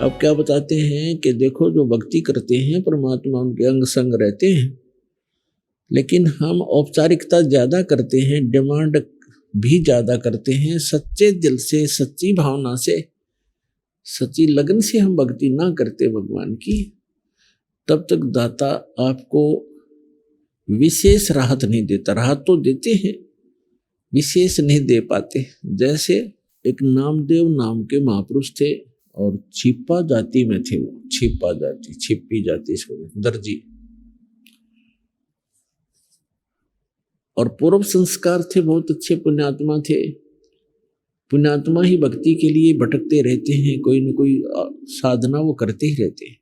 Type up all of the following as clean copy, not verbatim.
अब क्या बताते हैं कि देखो जो भक्ति करते हैं परमात्मा उनके अंग संग रहते हैं, लेकिन हम औपचारिकता ज्यादा करते हैं, डिमांड भी ज्यादा करते हैं। सच्चे दिल से, सच्ची भावना से, सच्ची लगन से हम भक्ति ना करते भगवान की, तब तक दाता आपको विशेष राहत नहीं देता। राहत तो देते हैं, विशेष नहीं दे पाते। जैसे एक नामदेव नाम के महापुरुष थे और छिपा जाति में थे। वो छिपा जाति, छिपी जाति, इसको दर्जी, और पूर्व संस्कार थे, बहुत अच्छे पुण्यात्मा थे। पुण्यात्मा ही भक्ति के लिए भटकते रहते हैं, कोई न कोई साधना वो करते ही रहते हैं।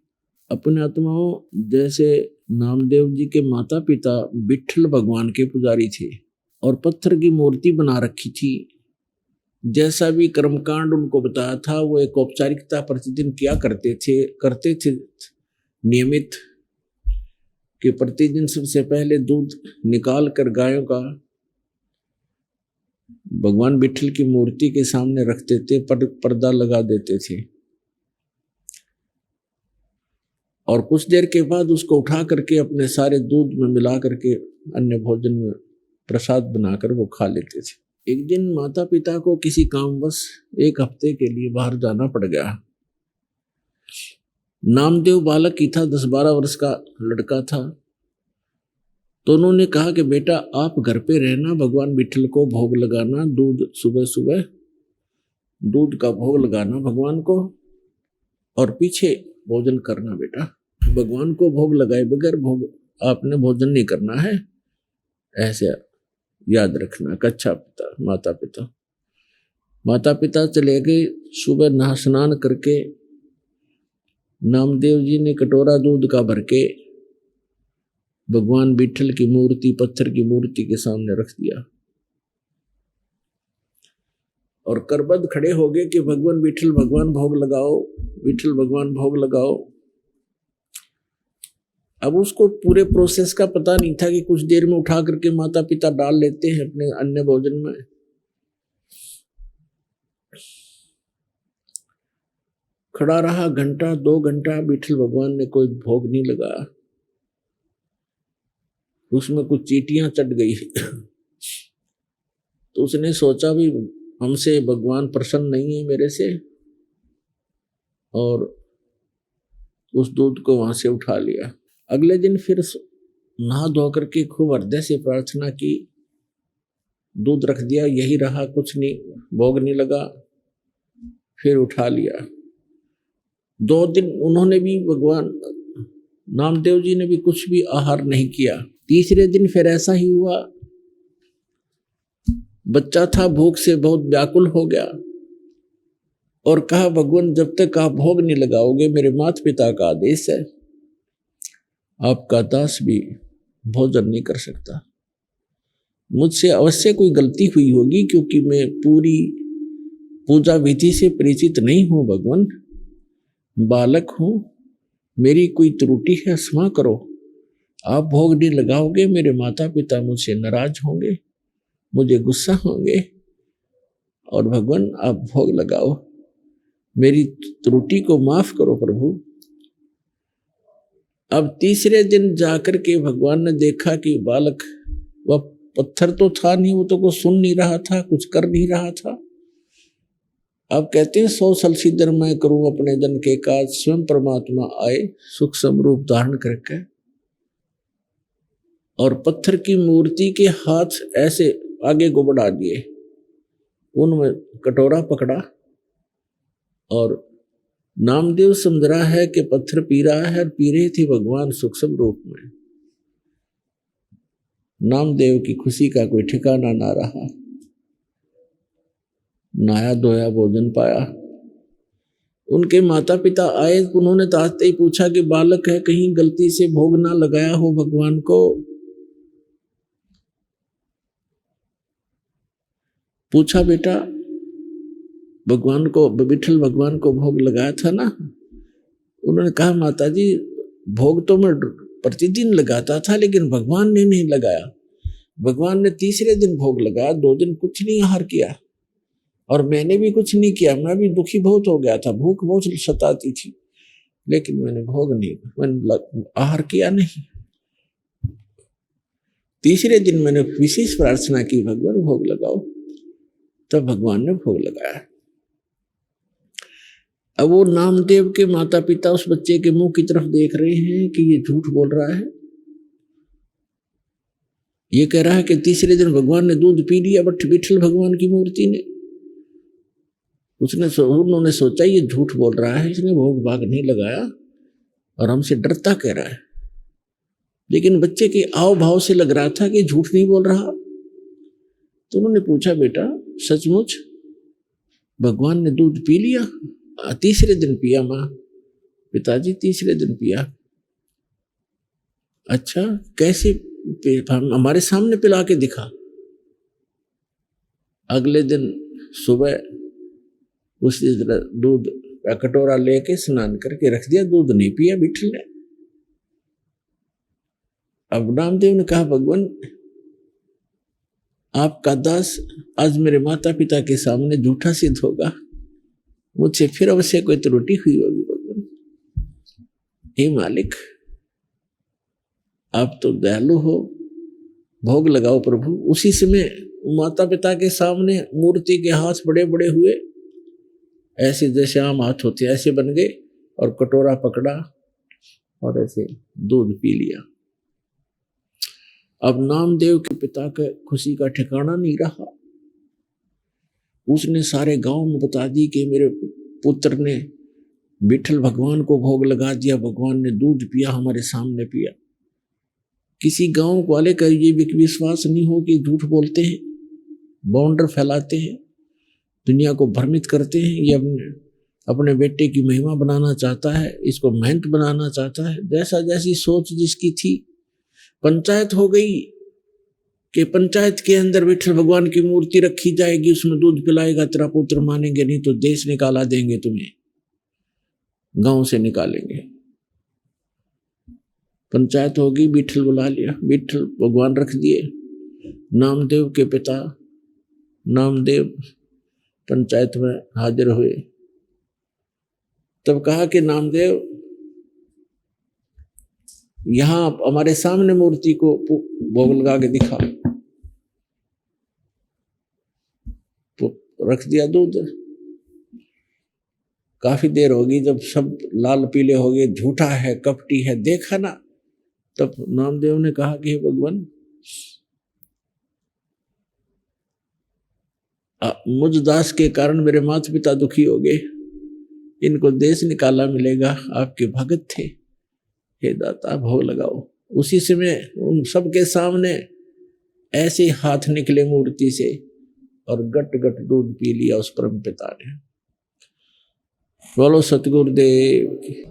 अपने आत्माओं, जैसे नामदेव जी के माता पिता विट्ठल भगवान के पुजारी थे और पत्थर की मूर्ति बना रखी थी। जैसा भी कर्मकांड उनको बताया था वो एक औपचारिकता प्रतिदिन किया करते थे नियमित, कि प्रतिदिन सबसे पहले दूध निकाल कर गायों का भगवान विट्ठल की मूर्ति के सामने रखते थे, पर्दा लगा देते थे, और कुछ देर के बाद उसको उठा करके अपने सारे दूध में मिला करके अन्य भोजन में प्रसाद बनाकर वो खा लेते थे। एक दिन माता पिता को किसी कामवश एक हफ्ते के लिए बाहर जाना पड़ गया। नामदेव बालक ही था, 10-12 वर्ष का लड़का था। तो उन्होंने कहा कि बेटा आप घर पे रहना, भगवान विट्ठल को भोग लगाना, दूध सुबह सुबह दूध का भोग लगाना भगवान को, और पीछे भोजन करना बेटा। भगवान को भोग लगाए बगैर भोग आपने भोजन नहीं करना है, ऐसे याद रखना। कच्छा पिता माता पिता चले गए। सुबह नहा स्नान करके नामदेव जी ने कटोरा दूध का भर के भगवान विट्ठल की मूर्ति, पत्थर की मूर्ति के सामने रख दिया और करबद्ध खड़े हो गए कि भगवान विट्ठल भगवान भोग लगाओ, विट्ठल भगवान भोग लगाओ। अब उसको पूरे प्रोसेस का पता नहीं था कि कुछ देर में उठा करके माता पिता डाल लेते हैं अपने अन्य भोजन में। खड़ा रहा घंटा 2 घंटा, विट्ठल भगवान ने कोई भोग नहीं लगाया। उसमें कुछ चींटियां चढ़ गई तो उसने सोचा भी हमसे भगवान प्रसन्न नहीं है मेरे से, और उस दूध को वहां से उठा लिया। अगले दिन फिर नहा धो करके खूब हृदय से प्रार्थना की, दूध रख दिया, यही रहा, कुछ नहीं, भोग नहीं लगा, फिर उठा लिया। 2 दिन उन्होंने भी, भगवान नामदेव जी ने भी कुछ भी आहार नहीं किया। तीसरे दिन फिर ऐसा ही हुआ। बच्चा था, भूख से बहुत व्याकुल हो गया और कहा भगवान जब तक आप भोग नहीं लगाओगे, मेरे माता पिता का आदेश है, आपका दास भी भोजन नहीं कर सकता। मुझसे अवश्य कोई गलती हुई होगी, क्योंकि मैं पूरी पूजा विधि से परिचित नहीं हूं भगवान, बालक हूं, मेरी कोई त्रुटि है, क्षमा करो। आप भोग नहीं लगाओगे, मेरे माता पिता मुझसे नाराज होंगे, मुझे गुस्सा होंगे, और भगवान आप भोग लगाओ, मेरी त्रुटि को माफ करो प्रभु। अब तीसरे दिन जाकर के भगवान ने देखा कि बालक, वह पत्थर तो था नहीं, वो तो कुछ सुन नहीं रहा था, कुछ कर नहीं रहा था। अब कहते हैं 100 साल सिद्धर मैं करूं अपने जन के काज, स्वयं परमात्मा आए सूक्ष्म रूप धारण करके, और पत्थर की मूर्ति के हाथ ऐसे आगे को बढ़ा दिए, उनमें कटोरा पकड़ा, और नामदेव समझ रहा है कि पत्थर पी रहा है, और पी रहे थे भगवान सूक्ष्म रूप में। नामदेव की खुशी का कोई ठिकाना ना रहा। नहाया धोया, भोजन पाया। उनके माता पिता आए, उन्होंने तो आते ही पूछा कि बालक है, कहीं गलती से भोग ना लगाया हो भगवान को। पूछा बेटा भगवान को, विट्ठल भगवान को भोग लगाया था ना? उन्होंने कहा माता जी भोग तो मैं प्रतिदिन लगाता था, लेकिन भगवान ने नहीं लगाया। भगवान ने तीसरे दिन भोग लगाया, 2 दिन कुछ नहीं आहार किया। और मैंने भी कुछ नहीं किया, मैं भी दुखी बहुत हो गया था, भूख बहुत सताती थी, लेकिन मैंने भोग नहीं, मैंने आहार किया नहीं। तीसरे दिन मैंने विशेष प्रार्थना की, भगवान भोग लगाओ, तब भगवान ने भोग लगाया। अब वो नामदेव के माता पिता उस बच्चे के मुंह की तरफ देख रहे हैं कि ये झूठ बोल रहा है। ये कह रहा है कि तीसरे दिन भगवान ने दूध पी लिया, बट विठल भगवान की मूर्ति ने, उन्होंने सोचा ये झूठ बोल रहा है, इसने भोग भाग नहीं लगाया और हमसे डरता कह रहा है। लेकिन बच्चे के आव भाव से लग रहा था कि झूठ नहीं बोल रहा। तो उन्होंने पूछा, बेटा सचमुच भगवान ने दूध पी लिया? तीसरे दिन पिया माँ। पिताजी तीसरे दिन पिया। अच्छा कैसे? हमारे सामने पिला के दिखा। अगले दिन सुबह उसी तरह दूध का कटोरा लेके स्नान करके रख दिया, दूध नहीं पिया विठल ने। अब नामदेव ने कहा, भगवान आपका दास आज मेरे माता पिता के सामने झूठा सिद्ध होगा, मुझसे फिर अवश्य कोई त्रुटि हुई होगी। भगवान हे मालिक, आप तो दयालु हो, भोग लगाओ प्रभु। उसी समय माता पिता के सामने मूर्ति के हाथ बड़े बड़े हुए, ऐसे जैसे आम हाथ होते ऐसे बन गए, और कटोरा पकड़ा और ऐसे दूध पी लिया। अब नामदेव के पिता का खुशी का ठिकाना नहीं रहा। उसने सारे गांव में बता दी कि मेरे पुत्र ने विठल भगवान को भोग लगा दिया, भगवान ने दूध पिया, हमारे सामने पिया। किसी गांव वाले का ये विश्वास नहीं हो कि झूठ बोलते हैं, बाउंडर फैलाते हैं, दुनिया को भ्रमित करते हैं। ये अपने बेटे की महिमा बनाना चाहता है, इसको महंत बनाना चाहता है। जैसा जैसी सोच जिसकी थी, पंचायत हो गई कि पंचायत के अंदर विठल भगवान की मूर्ति रखी जाएगी, उसमें दूध पिलाएगा तेरा पुत्र, मानेंगे नहीं तो देश निकाला देंगे, तुम्हें गांव से निकालेंगे। पंचायत होगी, विठल बुला लिया, विठल भगवान रख दिए। नामदेव के पिता नामदेव पंचायत में हाजिर हुए। तब कहा कि नामदेव यहां हमारे सामने मूर्ति को भोग लगा के दिखा। तो रख दिया दूध। काफी देर होगी, जब सब लाल पीले हो गए, झूठा है, कपटी है, देखा ना, तब नामदेव ने कहा कि हे भगवान, मुझ दास के कारण मेरे माता पिता दुखी हो गए, इनको देश निकाला मिलेगा, आपके भगत थे, हे दाता भोग लगाओ। उसी समय उन सबके सामने ऐसे हाथ निकले मूर्ति से और गट गट दूध पी लिया उस परम पिता ने। बोलो सतगुरुदेव की।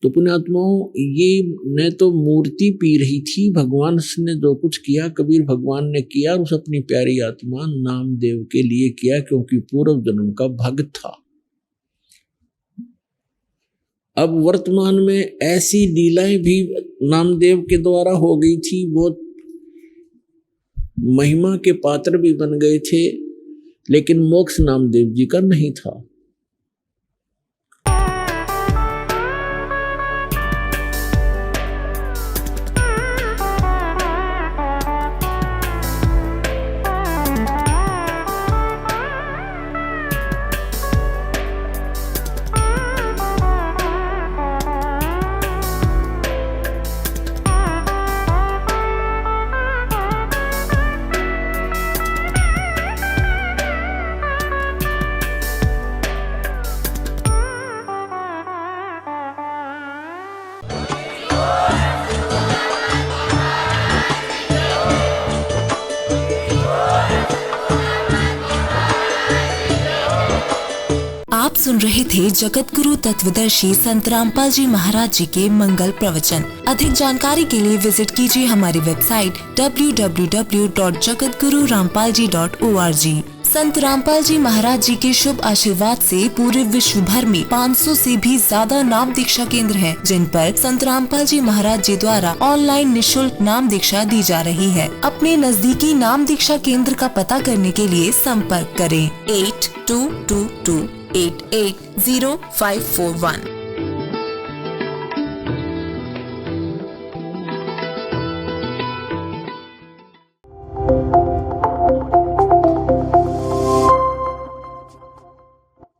तो पुण्यात्माओं, ये न तो मूर्ति पी रही थी, भगवान ने जो कुछ किया कबीर भगवान ने किया, और उस अपनी प्यारी आत्मा नामदेव के लिए किया, क्योंकि पूर्व जन्म का भक्त था। अब वर्तमान में ऐसी लीलाएं भी नामदेव के द्वारा हो गई थी, बहुत महिमा के पात्र भी बन गए थे, लेकिन मोक्ष नामदेव जी का नहीं था। आप सुन रहे थे जगत गुरु तत्वदर्शी संत रामपाल जी महाराज जी के मंगल प्रवचन। अधिक जानकारी के लिए विजिट कीजिए हमारी वेबसाइट www.jagatgururampalji.org। संत रामपाल जी महाराज जी के शुभ आशीर्वाद से पूरे विश्व भर में 500 से भी ज्यादा नाम दीक्षा केंद्र हैं, जिन पर संत रामपाल जी महाराज जी द्वारा ऑनलाइन निशुल्क नाम दीक्षा दी जा रही है। अपने नजदीकी नाम दीक्षा केंद्र का पता करने के लिए संपर्क करें 8222880541।